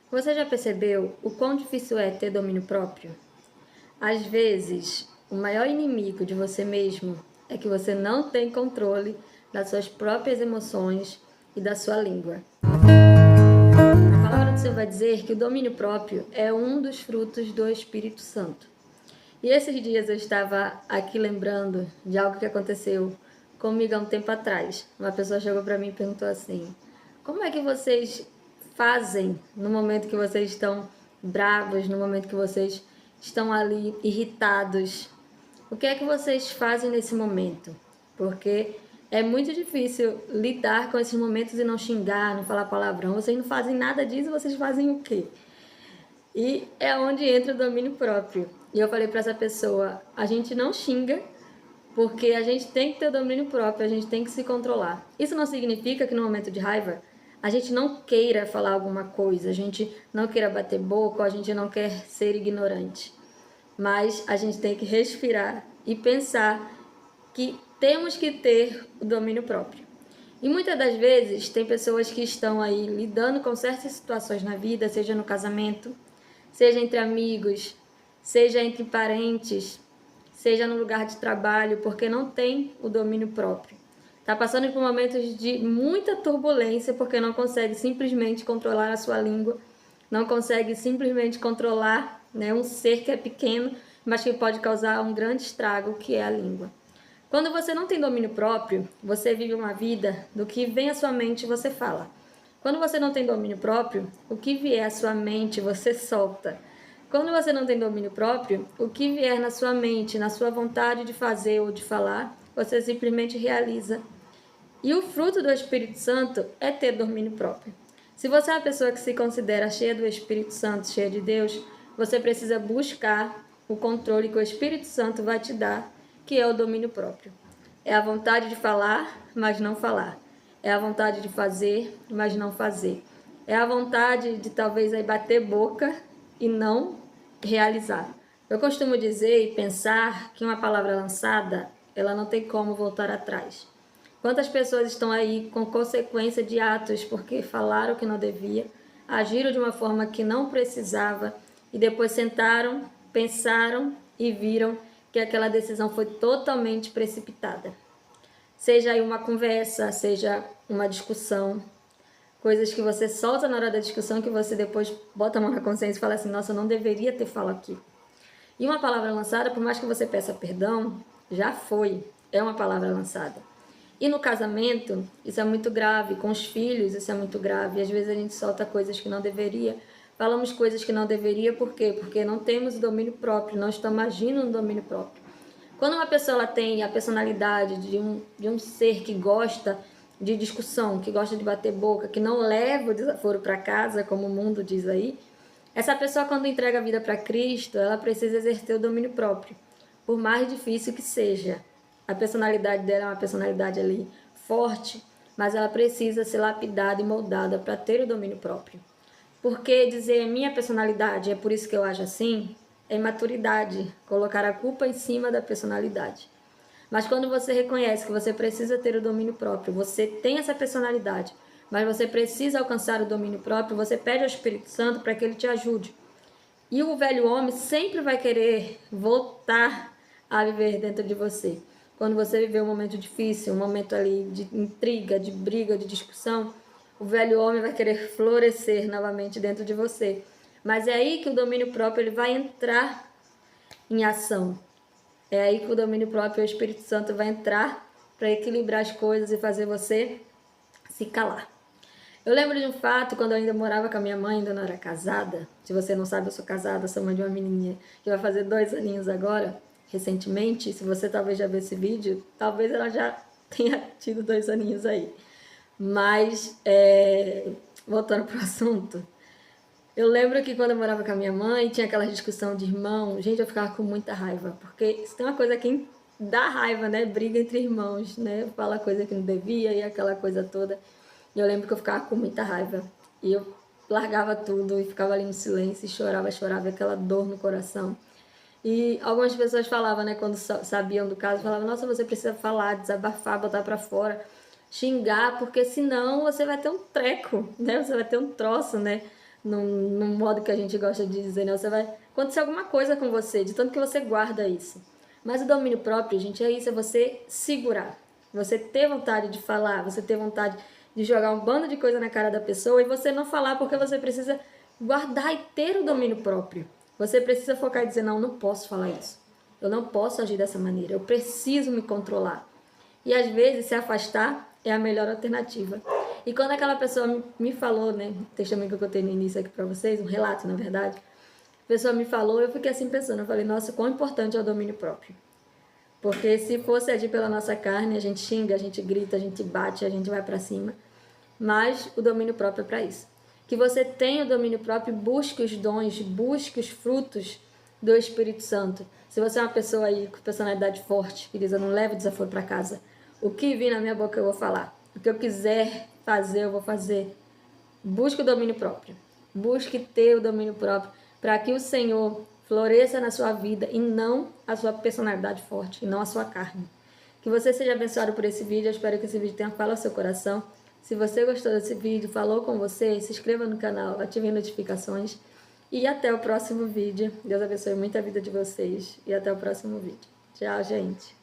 Você já percebeu o quão difícil é ter domínio próprio? Às vezes, o maior inimigo de você mesmo é que você não tem controle das suas próprias emoções e da sua língua. A palavra do Senhor vai dizer que o domínio próprio é um dos frutos do Espírito Santo. E esses dias eu estava aqui lembrando de algo que aconteceu comigo há um tempo atrás. Uma pessoa chegou para mim e perguntou assim: como é que vocês fazem no momento que vocês estão bravos, no momento que vocês estão ali irritados? O que é que vocês fazem nesse momento? Porque é muito difícil lidar com esses momentos e não xingar, não falar palavrão. Vocês não fazem nada disso, vocês fazem o quê? E é onde entra o domínio próprio. E eu falei para essa pessoa: a gente não xinga, porque a gente tem que ter domínio próprio, a gente tem que se controlar. Isso não significa que no momento de raiva a gente não queira falar alguma coisa, a gente não queira bater boca, ou a gente não quer ser ignorante. Mas a gente tem que respirar e pensar que temos que ter o domínio próprio. E muitas das vezes tem pessoas que estão aí lidando com certas situações na vida, seja no casamento, seja entre amigos, seja entre parentes, seja no lugar de trabalho, porque não tem o domínio próprio. Está passando por momentos de muita turbulência porque não consegue simplesmente controlar a sua língua, não consegue simplesmente controlar, né, um ser que é pequeno, mas que pode causar um grande estrago, que é a língua. Quando você não tem domínio próprio, você vive uma vida do que vem à sua mente você fala. Quando você não tem domínio próprio, o que vier à sua mente você solta. Quando você não tem domínio próprio, o que vier na sua mente, na sua vontade de fazer ou de falar, você simplesmente realiza. E o fruto do Espírito Santo é ter domínio próprio. Se você é uma pessoa que se considera cheia do Espírito Santo, cheia de Deus, você precisa buscar o controle que o Espírito Santo vai te dar, que é o domínio próprio. É a vontade de falar, mas não falar. É a vontade de fazer, mas não fazer. É a vontade de talvez aí bater boca e não realizar. Eu costumo dizer e pensar que uma palavra lançada, ela não tem como voltar atrás. Quantas pessoas estão aí com consequência de atos porque falaram que não devia, agiram de uma forma que não precisava e depois sentaram, pensaram e viram que aquela decisão foi totalmente precipitada. Seja aí uma conversa, seja uma discussão, coisas que você solta na hora da discussão que você depois bota a mão na consciência e fala assim: nossa, eu não deveria ter falado aquilo. E uma palavra lançada, por mais que você peça perdão, já foi, é uma palavra lançada. E no casamento, isso é muito grave, com os filhos isso é muito grave, às vezes a gente solta coisas que não deveria, falamos coisas que não deveria, por quê? Porque não temos o domínio próprio, não estamos agindo no domínio próprio. Quando uma pessoa ela tem a personalidade de um ser que gosta de discussão, que gosta de bater boca, que não leva o desaforo para casa, como o mundo diz aí, essa pessoa, quando entrega a vida para Cristo, ela precisa exercer o domínio próprio, por mais difícil que seja. A personalidade dela é uma personalidade ali forte, mas ela precisa ser lapidada e moldada para ter o domínio próprio. Porque dizer minha personalidade, é por isso que eu ajo assim, é imaturidade, colocar a culpa em cima da personalidade. Mas quando você reconhece que você precisa ter o domínio próprio, você tem essa personalidade, mas você precisa alcançar o domínio próprio, você pede ao Espírito Santo para que ele te ajude. E o velho homem sempre vai querer voltar a viver dentro de você. Quando você viver um momento difícil, um momento ali de intriga, de briga, de discussão, o velho homem vai querer florescer novamente dentro de você. Mas é aí que o domínio próprio ele vai entrar em ação. É aí que o domínio próprio, o Espírito Santo vai entrar para equilibrar as coisas e fazer você se calar. Eu lembro de um fato quando eu ainda morava com a minha mãe, ainda não era casada. Se você não sabe, eu sou casada, sou mãe de uma menininha que vai fazer 2 aninhos agora, recentemente. Se você talvez já viu esse vídeo, talvez ela já tenha tido 2 aninhos aí. Mas, voltando para o assunto, eu lembro que quando eu morava com a minha mãe, tinha aquela discussão de irmão. Gente, eu ficava com muita raiva, porque se tem uma coisa que dá raiva, né? Briga entre irmãos, né? Fala coisa que não devia e aquela coisa toda. E eu lembro que eu ficava com muita raiva. E eu largava tudo e ficava ali no silêncio e chorava, chorava, aquela dor no coração. E algumas pessoas falavam, né, quando sabiam do caso, falavam: nossa, você precisa falar, desabafar, botar pra fora, xingar, porque senão você vai ter um treco, né? Você vai ter um troço, né? num modo que a gente gosta de dizer, né? Você vai acontecer alguma coisa com você, de tanto que você guarda isso. Mas o domínio próprio, gente, é isso, é você segurar. Você ter vontade de falar, você ter vontade de jogar um bando de coisa na cara da pessoa e você não falar porque você precisa guardar e ter o domínio próprio. Você precisa focar e dizer, não posso falar isso. Eu não posso agir dessa maneira, eu preciso me controlar. E às vezes se afastar é a melhor alternativa. E quando aquela pessoa me falou, né, o testemunho que eu contei no início aqui pra vocês, um relato na verdade, a pessoa me falou, eu fiquei assim pensando, eu falei, nossa, quão importante é o domínio próprio. Porque se fosse agir pela nossa carne, a gente xinga, a gente grita, a gente bate, a gente vai pra cima. Mas o domínio próprio é para isso. Que você tenha o domínio próprio, busque os dons, busque os frutos do Espírito Santo. Se você é uma pessoa aí com personalidade forte, que diz, eu não levo desaforo para casa, o que vir na minha boca eu vou falar. O que eu quiser fazer, eu vou fazer. Busque o domínio próprio. Busque ter o domínio próprio para que o Senhor floresça na sua vida e não a sua personalidade forte, e não a sua carne. Que você seja abençoado por esse vídeo. Eu espero que esse vídeo tenha falado ao seu coração. Se você gostou desse vídeo, falou com você, se inscreva no canal, ative as notificações. E até o próximo vídeo. Deus abençoe muito a vida de vocês. E até o próximo vídeo. Tchau, gente.